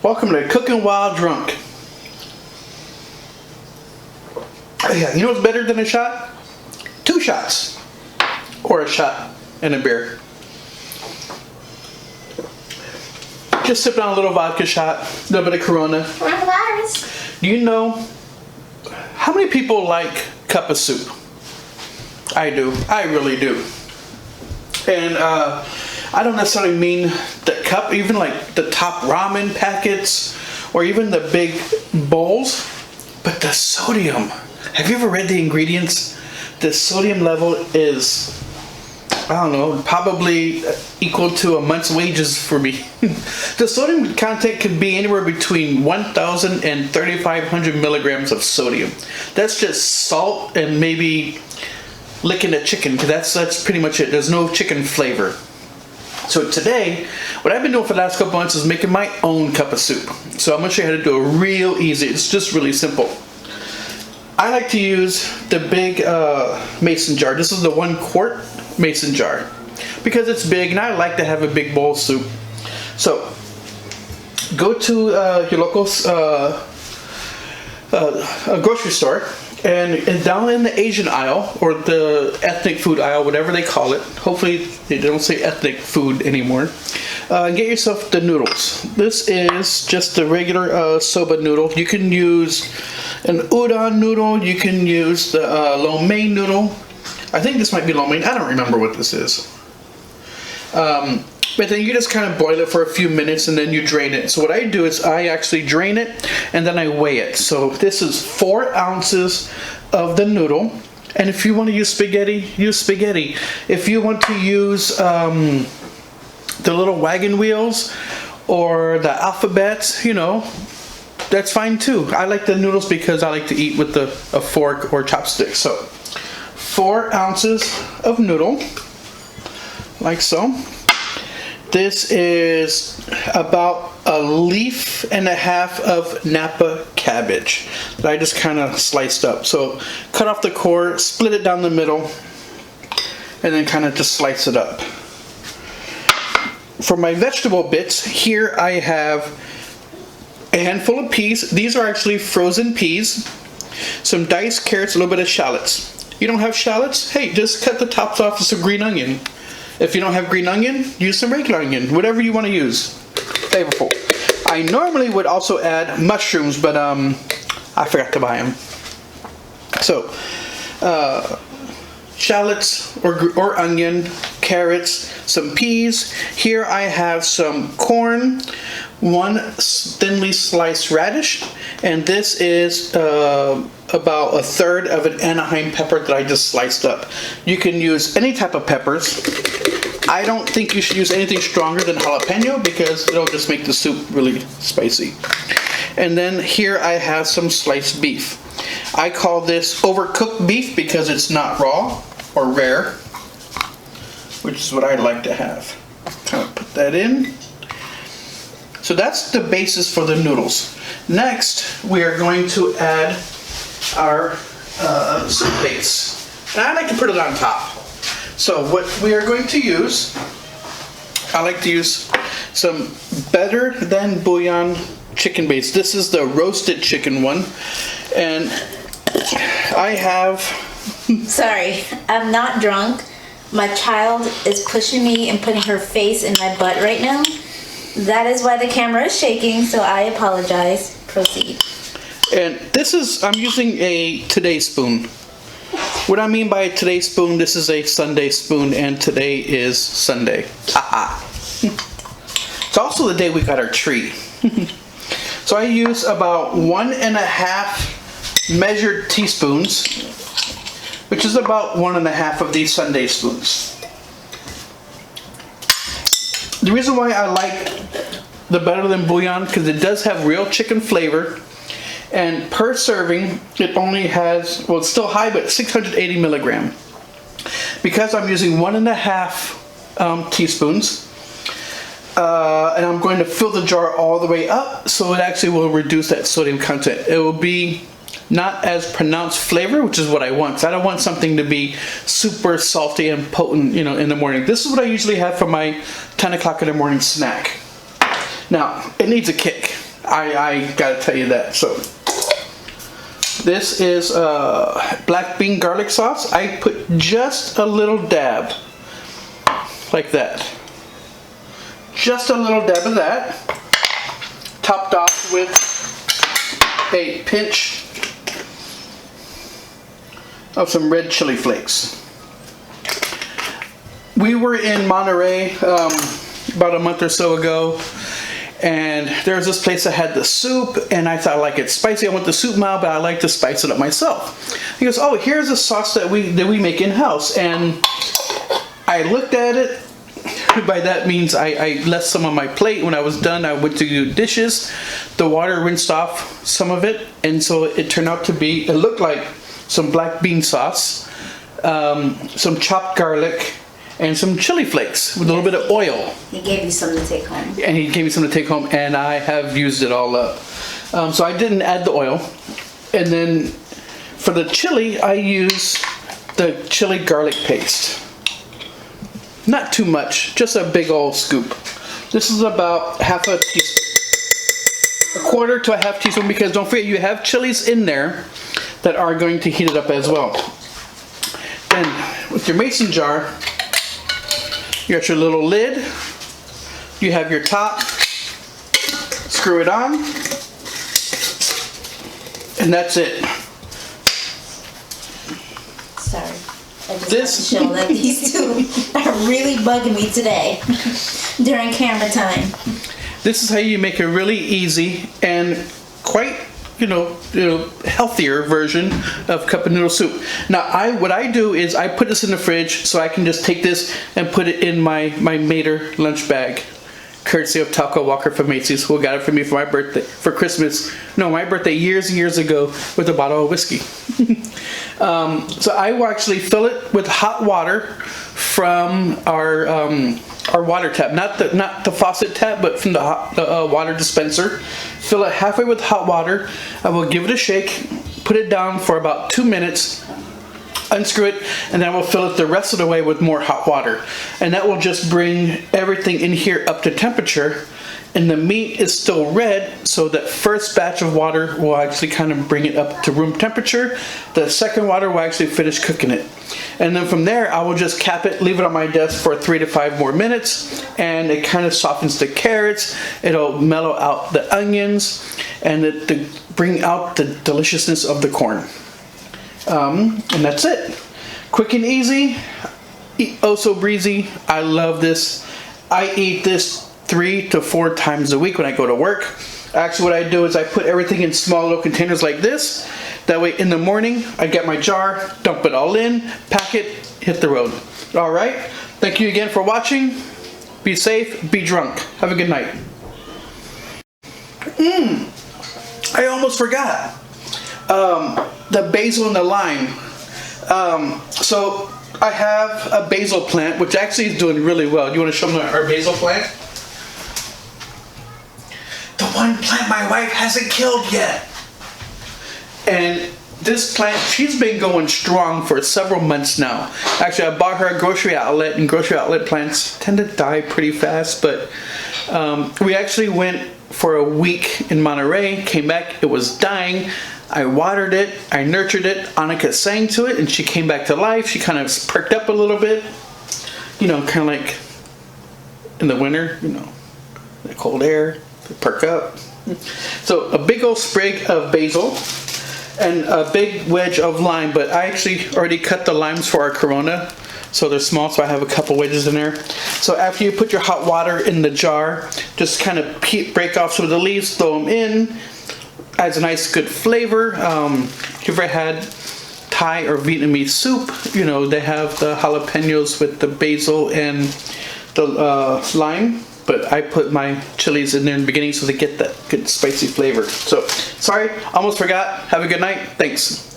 Welcome to Cooking While Drunk. Yeah, you know what's better than a shot? 2 shots. Or a shot and a beer. Just sip on a little vodka shot, a little bit of Corona. Coronavirus. Do you know how many people like cup of soup? I do. I really do. And I don't necessarily mean the cup, even like the top ramen packets or even the big bowls, but the sodium. Have you ever read the ingredients? The sodium level is, I don't know, probably equal to a month's wages for me. The sodium content can be anywhere between 1,000 and 3,500 milligrams of sodium. That's just salt and maybe licking a chicken, because that's pretty much it. There's no chicken flavor. So today, what I've been doing for the last couple months is making my own cup of soup. So I'm going to show you how to do it real easy. It's just really simple. I like to use the big mason jar. This is the 1 quart mason jar because it's big and I like to have a big bowl of soup. So go to your local grocery store, and down in the Asian aisle or the ethnic food aisle, whatever they call it, hopefully they don't say ethnic food anymore, get yourself the noodles. This is just the regular soba noodle. You can use an udon noodle, you can use the lo mein noodle. I think this might be lo mein, I don't remember what this is. But then you just kind of boil it for a few minutes and then you drain it. So what I do is I actually drain it and then I weigh it. So this is 4 ounces of the noodle. And if you want to use spaghetti, use spaghetti. If you want to use the little wagon wheels or the alphabets, you know, that's fine too. I like the noodles because I like to eat with a fork or chopstick. So 4 ounces of noodle, like so. This is about 1.5 leaves of Napa cabbage that I just kind of sliced up. So cut off the core, split it down the middle, and then kind of just slice it up. For my vegetable bits, here I have a handful of peas. These are actually frozen peas. Some diced carrots, a little bit of shallots. You don't have shallots? Hey, just cut the tops off with some green onion. If you don't have green onion, use some regular onion. Whatever you want to use. Flavorful. I normally would also add mushrooms, but I forgot to buy them. So, shallots or onion, carrots, some peas. Here I have some corn, 1 thinly sliced radish, and this is about 1/3 of an Anaheim pepper that I just sliced up. You can use any type of peppers. I don't think you should use anything stronger than jalapeno because it'll just make the soup really spicy. And then here I have some sliced beef. I call this overcooked beef because it's not raw or rare, which is what I like to have. Kind of put that in. So that's the basis for the noodles. Next, we are going to add our soup base. And I like to put it on top. So what we are going to use, I like to use some Better Than Bouillon chicken base. This is the roasted chicken one. And I have... Sorry, I'm not drunk. My child is pushing me and putting her face in my butt right now. That is why the camera is shaking, so I apologize. Proceed. And this is, I'm using a Today spoon. What I mean by Today spoon, this is a Sunday spoon, and today is Sunday. Haha. It's also the day we got our tree. So I use about 1.5 measured teaspoons, which is about 1.5 of these Sunday spoons. The reason why I like the Better Than Bouillon, because it does have real chicken flavor. And per serving, it only has, well, it's still high, but 680 milligram. Because I'm using 1.5 teaspoons, and I'm going to fill the jar all the way up, so it actually will reduce that sodium content. It will be not as pronounced flavor, which is what I want. So I don't want something to be super salty and potent, you know, in the morning. This is what I usually have for my 10 o'clock in the morning snack. Now, it needs a kick. I gotta tell you that. So this is black bean garlic sauce. I put just a little dab, like that. Just a little dab of that, topped off with a pinch of some red chili flakes. We were in Monterey about a month or so ago, and there was this place that had the soup, and I thought, I like it spicy. I want the soup mild, but I like to spice it up myself. He goes, oh, here's a sauce that we make in-house. And I looked at it. By that means I left some on my plate. When I was done, I went to do dishes. The water rinsed off some of it, and so it turned out to be, it looked like some black bean sauce, some chopped garlic, and some chili flakes with a little bit of oil. He gave you some to take home. And he gave me some to take home, and I have used it all up. So I didn't add the oil. And then for the chili, I use the chili garlic paste. Not too much, just a big old scoop. This is about half a teaspoon, a quarter to a half teaspoon, because don't forget you have chilies in there that are going to heat it up as well. Then with your mason jar, you got your little lid, you have your top, screw it on, and that's it. Sorry. I just want to show that these two are really bugging me today during camera time. This is how you make a really easy and quite, healthier version of cup of noodle soup. Now, what I do is I put this in the fridge so I can just take this and put it in my Mater lunch bag, courtesy of Taco Walker from Macy's, who got it for me for my birthday, for Christmas. No, my birthday years and years ago with a bottle of whiskey. So I will actually fill it with hot water from our water tap, not the faucet tap, but from the water dispenser. Fill it halfway with hot water. I will give it a shake, put it down for about 2 minutes, unscrew it, and then I will fill it the rest of the way with more hot water. And that will just bring everything in here up to temperature. And the meat is still red, so that first batch of water will actually kind of bring it up to room temperature. The second water will actually finish cooking it. And then from there, I will just cap it, leave it on my desk for 3 to 5 more minutes, and it kind of softens the carrots. It'll mellow out the onions, and to bring out the deliciousness of the corn. And that's it. Quick and easy, oh so breezy. I love this. I eat this 3 to 4 times a week when I go to work. Actually, what I do is I put everything in small little containers like this. That way in the morning, I get my jar, dump it all in, pack it, hit the road. All right. Thank you again for watching. Be safe, be drunk. Have a good night. I almost forgot. The basil and the lime. So I have a basil plant, which actually is doing really well. Do you want to show them our basil plant? The one plant my wife hasn't killed yet. And this plant, she's been going strong for several months now. Actually, I bought her a grocery outlet, and grocery outlet plants tend to die pretty fast, but we actually went for a week in Monterey, came back, it was dying. I watered it, I nurtured it, Annika sang to it, and she came back to life. She kind of perked up a little bit, kind of like in the winter, the cold air, they perk up. So a big old sprig of basil and a big wedge of lime, but I actually already cut the limes for our Corona, so they're small, so I have a couple wedges in there. So after you put your hot water in the jar, just kind of break off some of the leaves, throw them in. Adds a nice good flavor. If you've ever had Thai or Vietnamese soup, they have the jalapenos with the basil and the lime, but I put my chilies in there in the beginning so they get that good spicy flavor. So, sorry, almost forgot. Have a good night. Thanks.